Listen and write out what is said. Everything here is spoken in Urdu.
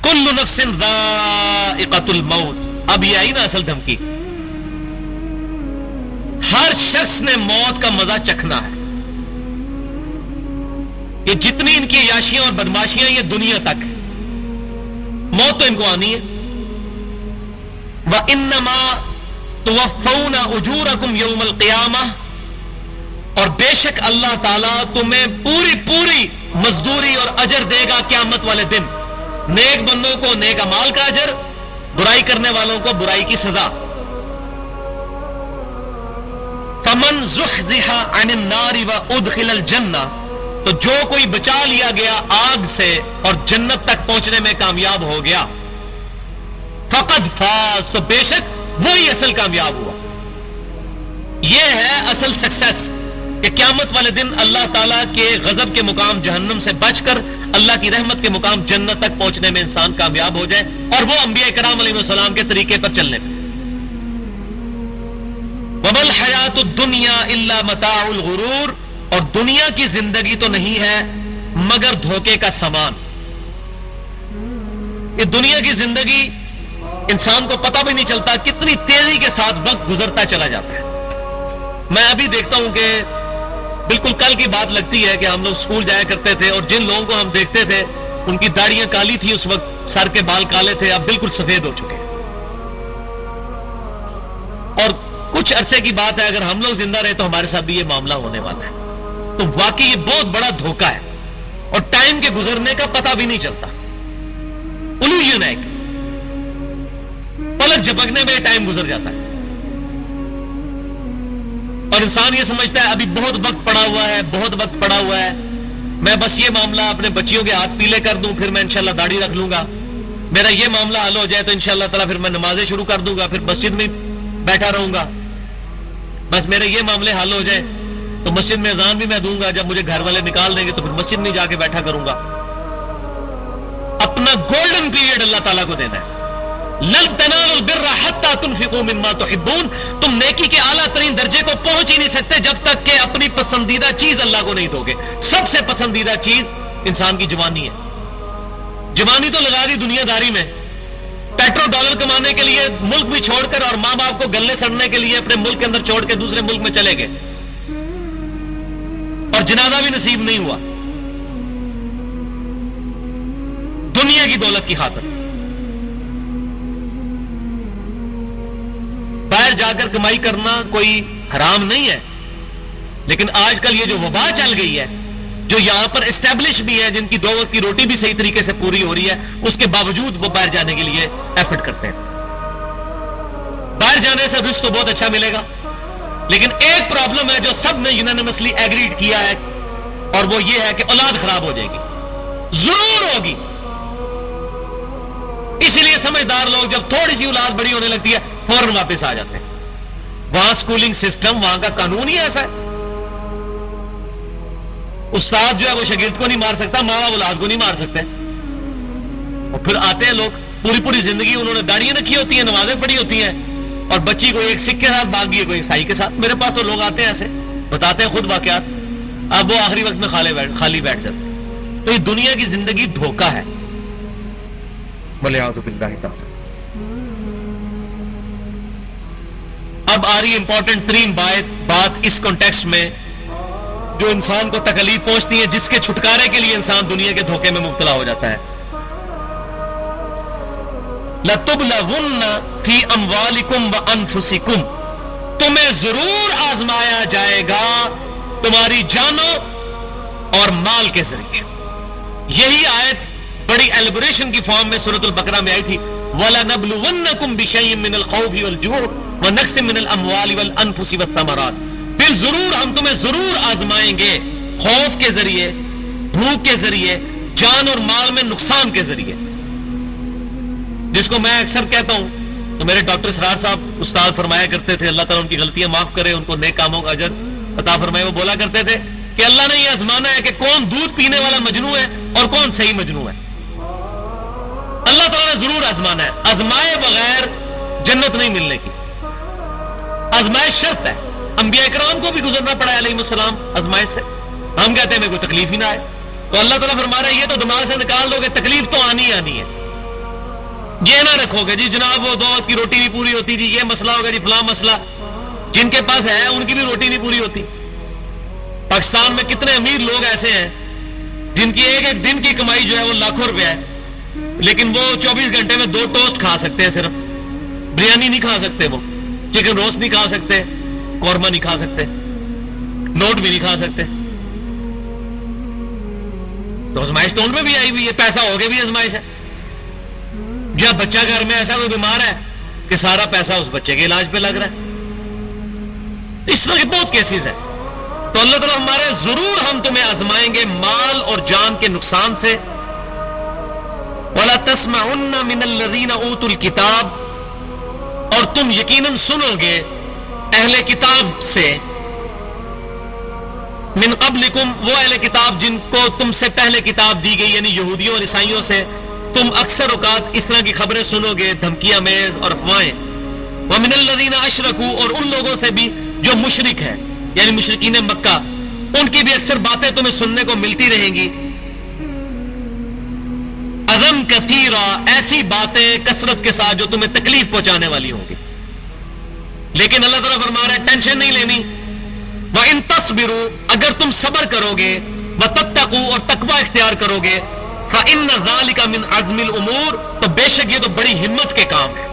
کل نفس ذائقۃ الموت. اب یہ آئی نا اصل دھمکی. ہر شخص نے موت کا مزہ چکھنا ہے. یہ جتنی ان کی عیاشیاں اور بدماشیاں یہ دنیا تک ہے. موت تو ان کو آنی ہے. وَإِنَّمَا تُوَفَّوْنَ أُجُورَكُمْ يَوْمَ الْقِيَامَةِ. اور بے شک اللہ تعالیٰ تمہیں پوری مزدوری اور اجر دے گا قیامت والے دن. نیک بندوں کو نیک اعمال کا اجر, برائی کرنے والوں کو برائی کی سزا. فَمَنْ زُحْزِحَ عَنِ النَّارِ وَأُدْخِلَ الْجَنَّةَ. تو جو کوئی بچا لیا گیا آگ سے اور جنت تک پہنچنے میں کامیاب ہو گیا, فقد فاز, تو بے شک وہی اصل کامیاب ہوا. یہ ہے اصل سکسیس کہ قیامت والے دن اللہ تعالیٰ کے غضب کے مقام جہنم سے بچ کر اللہ کی رحمت کے مقام جنت تک پہنچنے میں انسان کامیاب ہو جائے, اور وہ انبیاء کرام علیہ السلام کے طریقے پر چلنے میں. وَمَا الْحَيَاةُ الدُّنْيَا إِلَّا مَتَاعُ الْغُرُورِ. اور دنیا کی زندگی تو نہیں ہے مگر دھوکے کا سامان. یہ دنیا کی زندگی انسان کو پتہ بھی نہیں چلتا کتنی تیزی کے ساتھ وقت گزرتا چلا جاتا ہے. میں ابھی دیکھتا ہوں کہ بالکل کل کی بات لگتی ہے کہ ہم لوگ اسکول جایا کرتے تھے اور جن لوگوں کو ہم دیکھتے تھے ان کی داڑیاں کالی تھی اس وقت, سر کے بال کالے تھے, اب بالکل سفید ہو چکے ہیں. اور کچھ عرصے کی بات ہے اگر ہم لوگ زندہ رہے تو ہمارے ساتھ بھی یہ معاملہ ہونے والا ہے. تو واقعی یہ بہت بڑا دھوکہ ہے اور ٹائم کے گزرنے کا پتہ بھی نہیں چلتا. الوژن ہے, پلک جھپکنے میں ٹائم گزر جاتا ہے اور انسان یہ سمجھتا ہے ابھی بہت وقت پڑا ہوا ہے, بہت وقت پڑا ہوا ہے, میں بس یہ معاملہ اپنے بچیوں کے ہاتھ پیلے کر دوں پھر میں انشاءاللہ داڑھی رکھ لوں گا, میرا یہ معاملہ حل ہو جائے تو انشاءاللہ تعالیٰ پھر میں نمازیں شروع کر دوں گا, پھر مسجد میں بیٹھا رہوں گا, بس میرے یہ معاملے حل ہو جائے تو مسجد میں اذان بھی میں دوں گا, جب مجھے گھر والے نکال دیں گے تو پھر مسجد میں جا کے بیٹھا کروں گا. اپنا گولڈن پیریڈ اللہ تعالیٰ کو دینا ہے. لن تنالوا البر حتى تنفقوا مما تحبون. تم نیکی کے اعلیٰ ترین درجے کو پہنچ ہی نہیں سکتے جب تک کہ اپنی پسندیدہ چیز اللہ کو نہیں دو گے. سب سے پسندیدہ چیز انسان کی جوانی ہے. جوانی تو لگا دی دنیا داری میں, پیٹرول ڈالر کمانے کے لیے ملک بھی چھوڑ کر اور ماں باپ کو گلے سڑنے کے لیے اپنے ملک کے اندر چھوڑ کے دوسرے ملک میں چلے گئے اور جنازہ بھی نصیب نہیں ہوا دنیا کی دولت کی خاطر. باہر جا کر کمائی کرنا کوئی حرام نہیں ہے, لیکن آج کل یہ جو وبا چل گئی ہے, جو یہاں پر اسٹیبلش بھی ہے, جن کی 2 وقت کی روٹی بھی صحیح طریقے سے پوری ہو رہی ہے, اس کے باوجود وہ باہر جانے کے لیے ایفرٹ کرتے ہیں. باہر جانے سے رزق تو بہت اچھا ملے گا, لیکن ایک پرابلم ہے جو سب نے یونانیمسلی ایگریڈ کیا ہے, اور وہ یہ ہے کہ اولاد خراب ہو جائے گی, ضرور ہوگی. اسی لیے سمجھدار لوگ جب تھوڑی سی اولاد بڑی ہونے لگتی ہے فوراً واپس آ جاتے ہیں. وہاں سکولنگ سسٹم, وہاں کا قانون ہی ایسا ہے. استاد جو ہے وہ شاگرد کو نہیں مار سکتا, ماں باپ اولاد کو نہیں مار سکتے. اور پھر آتے ہیں لوگ, پوری زندگی انہوں نے داڑیاں رکھی ہوتی ہیں, نمازیں پڑھی ہوتی ہیں, اور بچی کو ایک سکھ کے ساتھ بھاگ گئی, کوئی عیسائی کے ساتھ. میرے پاس تو لوگ آتے ہیں ایسے, بتاتے ہیں خود واقعات, اب وہ آخری وقت میں خالی بیٹھ جاتے ہیں. تو یہ دنیا کی زندگی دھوکہ ہے. وَلِيَعُوذُ بِاللَّهِ تَعَالَى. اب آ رہی امپورٹنٹ ترین بات اس کانٹیکسٹ میں جو انسان کو تکلیف پہنچتی ہے, جس کے چھٹکارے کے لیے انسان دنیا کے دھوکے میں مبتلا ہو جاتا ہے. لَتُبْلَوُنَّ فِي أَمْوَالِكُمْ وَأَنفُسِكُمْ. تمہیں ضرور آزمایا جائے گا تمہاری جانوں اور مال کے ذریعے. یہی آیت بڑی ایلیبوریشن کی فارم میں سورۃ البقرہ میں آئی تھی. وَلَنَبْلُوَنَّكُمْ بِشَيْءٍ مِّنَ الْخَوْفِ وَالْجُوعِ وَنَقْصٍ مِّنَ الْأَمْوَالِ وَالْأَنفُسِ وَالثَّمَرَاتِ. پھر ضرور ہم تمہیں ضرور آزمائیں گے, خوف کے ذریعے, بھوک کے ذریعے, جان اور مال میں نقصان کے ذریعے. جس کو میں اکثر کہتا ہوں, تو میرے ڈاکٹر اسرار صاحب استاد فرمایا کرتے تھے, اللہ تعالیٰ ان کی غلطیاں معاف کرے, ان کو نیک کاموں کا اجر عطا فرمائے. وہ بولا کرتے تھے کہ اللہ نے یہ آزمانا ہے کہ کون دودھ پینے والا مجنوں ہے اور کون صحیح مجنوں ہے. اللہ تعالیٰ نے ضرور آزمانا ہے. آزمائے بغیر جنت نہیں ملنے کی, آزمائش شرط ہے. انبیاء کرام کو بھی گزرنا پڑا ہے علیہ السلام آزمائش سے. ہم کہتے ہیں میں کوئی تکلیف ہی نہ آئے, تو اللہ تعالیٰ فرما رہا ہے یہ تو دماغ سے نکال دو کہ تکلیف تو آنی ہے. یہ نہ رکھو گے جی جناب وہ 2 وقت کی روٹی نہیں پوری ہوتی جی، یہ مسئلہ ہوگا جی، فلاں مسئلہ. جن کے پاس ہے ان کی بھی روٹی نہیں پوری ہوتی. پاکستان میں کتنے امیر لوگ ایسے ہیں جن کی ایک ایک دن کی کمائی جو ہے وہ لاکھوں روپے ہے، لیکن وہ 24 گھنٹے میں 2 ٹوسٹ کھا سکتے ہیں، صرف بریانی نہیں کھا سکتے، وہ چکن روسٹ نہیں کھا سکتے، قورمہ نہیں کھا سکتے، نوٹ بھی نہیں کھا سکتے. تو آزمائش تو ان میں بھی آئی ہوئی ہے، پیسہ ہو کے بھی آزمائش ہے. جب بچہ گھر میں ایسا کوئی بیمار ہے کہ سارا پیسہ اس بچے کے علاج پہ لگ رہا ہے. اس طرح کے بہت کیسز ہیں. تو اللہ تعالیٰ ہمارے ضرور ہم تمہیں آزمائیں گے مال اور جان کے نقصان سے. وَلَا تَسْمَعُنَّ مِنَ الَّذِينَ أُوتُوا الْكِتَابَ، اور تم یقیناً سنو گے اہل کتاب سے، من قبلکم، وہ اہل کتاب جن کو تم سے پہلے کتاب دی گئی، یعنی یہودیوں اور عیسائیوں سے تم اکثر اوقات اس طرح کی خبریں سنو گے، دھمکیاں میز اور افواہیں. وَمِنَ الَّذِينَ أَشْرَكُوا، اور ان لوگوں سے بھی جو مشرک ہیں، یعنی مشرکین مکہ، ان کی بھی اکثر باتیں تمہیں سننے کو ملتی رہیں گی. اذًا کثیرا، ایسی باتیں کثرت کے ساتھ جو تمہیں تکلیف پہنچانے والی ہوں گی. لیکن اللہ تعالیٰ فرما رہا ہے ٹینشن نہیں لینی. وَإِن تَصْبِرُوا، اگر تم صبر کرو گے، وَتَتَّقُوا، اور تقوی اختیار کرو گے، فَإِنَّ ذَلِكَ مِنْ عَزْمِ الْأُمُورِ، تو بے شک یہ تو بڑی ہمت کے کام ہے.